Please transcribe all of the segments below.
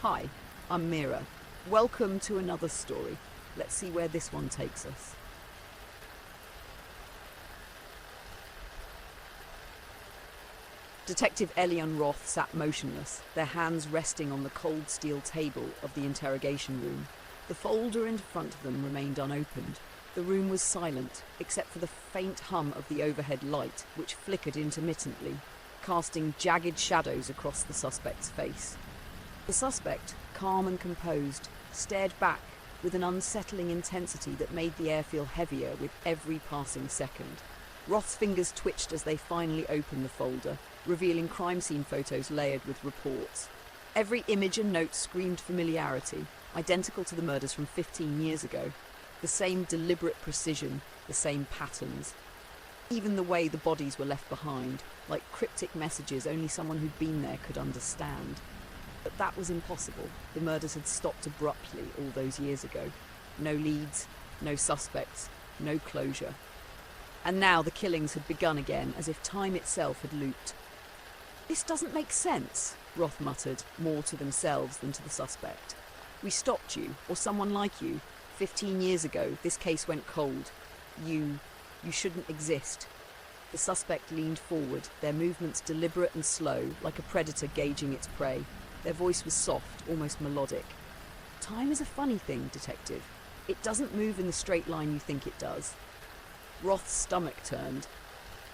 Hi, I'm Mira. Welcome to another story. Let's see where this one takes us. Detective Ellie and Roth sat motionless, their hands resting on the cold steel table of the interrogation room. The folder in front of them remained unopened. The room was silent, except for the faint hum of the overhead light, which flickered intermittently, casting jagged shadows across the suspect's face. The suspect, calm and composed, stared back with an unsettling intensity that made the air feel heavier with every passing second. Roth's fingers twitched as they finally opened the folder, revealing crime scene photos layered with reports. Every image and note screamed familiarity, identical to the murders from 15 years ago. The same deliberate precision, the same patterns. Even the way the bodies were left behind, like cryptic messages only someone who'd been there could understand. But that was impossible. The murders had stopped abruptly all those years ago. No leads, no suspects, no closure. And now the killings had begun again, as if time itself had looped. "This doesn't make sense," Roth muttered, more to themselves than to the suspect. "We stopped you, or someone like you. 15 years ago, this case went cold. You shouldn't exist." The suspect leaned forward, their movements deliberate and slow, like a predator gauging its prey. Their voice was soft, almost melodic. "Time is a funny thing, Detective. It doesn't move in the straight line you think it does." Roth's stomach turned.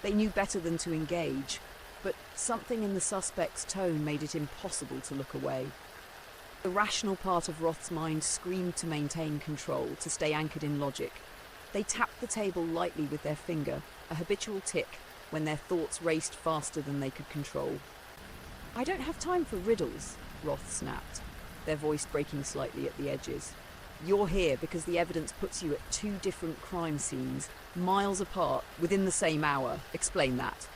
They knew better than to engage, but something in the suspect's tone made it impossible to look away. The rational part of Roth's mind screamed to maintain control, to stay anchored in logic. They tapped the table lightly with their finger, a habitual tick, when their thoughts raced faster than they could control. "I don't have time for riddles," Roth snapped, their voice breaking slightly at the edges. "You're here because the evidence puts you at two different crime scenes, miles apart, within the same hour. Explain that."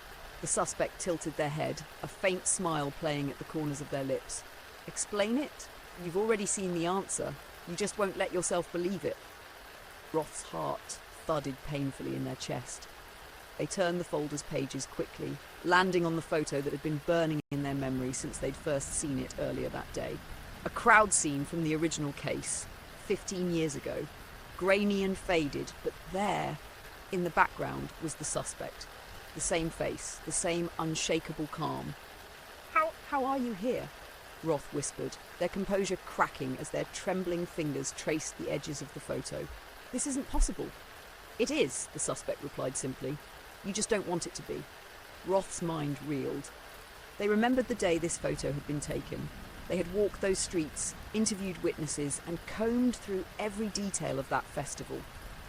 The suspect tilted their head, a faint smile playing at the corners of their lips. "Explain it? You've already seen the answer. You just won't let yourself believe it." Roth's heart thudded painfully in their chest. They turned the folder's pages quickly, landing on the photo that had been burning in their memory since they'd first seen it earlier that day. A crowd scene from the original case, 15 years ago. Grainy and faded, but there, in the background, was the suspect. The same face, the same unshakable calm. How are you here?" Roth whispered, their composure cracking as their trembling fingers traced the edges of the photo. "This isn't possible." "It is," the suspect replied simply. "You just don't want it to be." Roth's mind reeled. They remembered the day this photo had been taken. They had walked those streets, interviewed witnesses, and combed through every detail of that festival.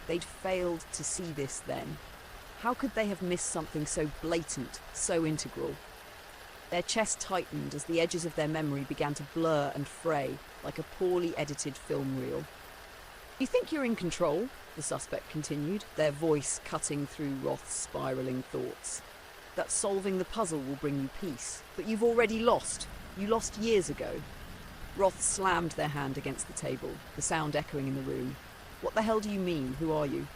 They'd failed to see this then. How could they have missed something so blatant, so integral? Their chest tightened as the edges of their memory began to blur and fray, like a poorly edited film reel. "You think you're in control?" the suspect continued, their voice cutting through Roth's spiraling thoughts. "That solving the puzzle will bring you peace. But you've already lost. You lost years ago." Roth slammed their hand against the table, the sound echoing in the room. "What the hell do you mean? Who are you?"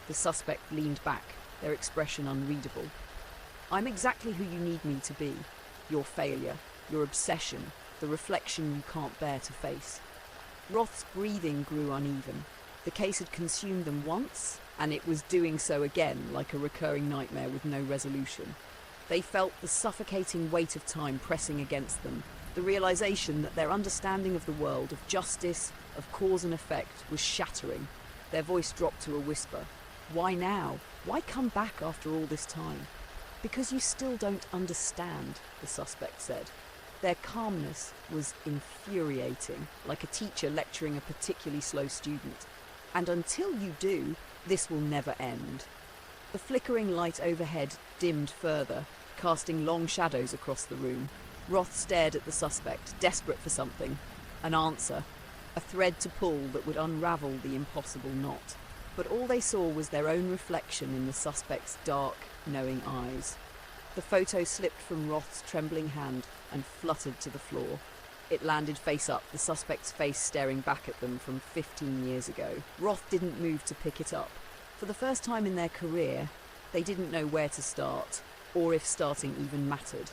The suspect leaned back, their expression unreadable. "I'm exactly who you need me to be. Your failure, your obsession, the reflection you can't bear to face." Roth's breathing grew uneven. The case had consumed them once, and it was doing so again, like a recurring nightmare with no resolution. They felt the suffocating weight of time pressing against them, the realization that their understanding of the world, of justice, of cause and effect, was shattering. Their voice dropped to a whisper. "Why now? Why come back after all this time?" "Because you still don't understand," the suspect said. Their calmness was infuriating, like a teacher lecturing a particularly slow student. "And until you do, this will never end." The flickering light overhead dimmed further, casting long shadows across the room. Roth stared at the suspect, desperate for something. An answer. A thread to pull that would unravel the impossible knot. But all they saw was their own reflection in the suspect's dark, knowing eyes. The photo slipped from Roth's trembling hand and fluttered to the floor. It landed face up, the suspect's face staring back at them from 15 years ago. Roth didn't move to pick it up. For the first time in their career, they didn't know where to start, or if starting even mattered.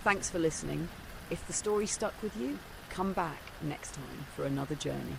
Thanks for listening. If the story stuck with you, come back next time for another journey.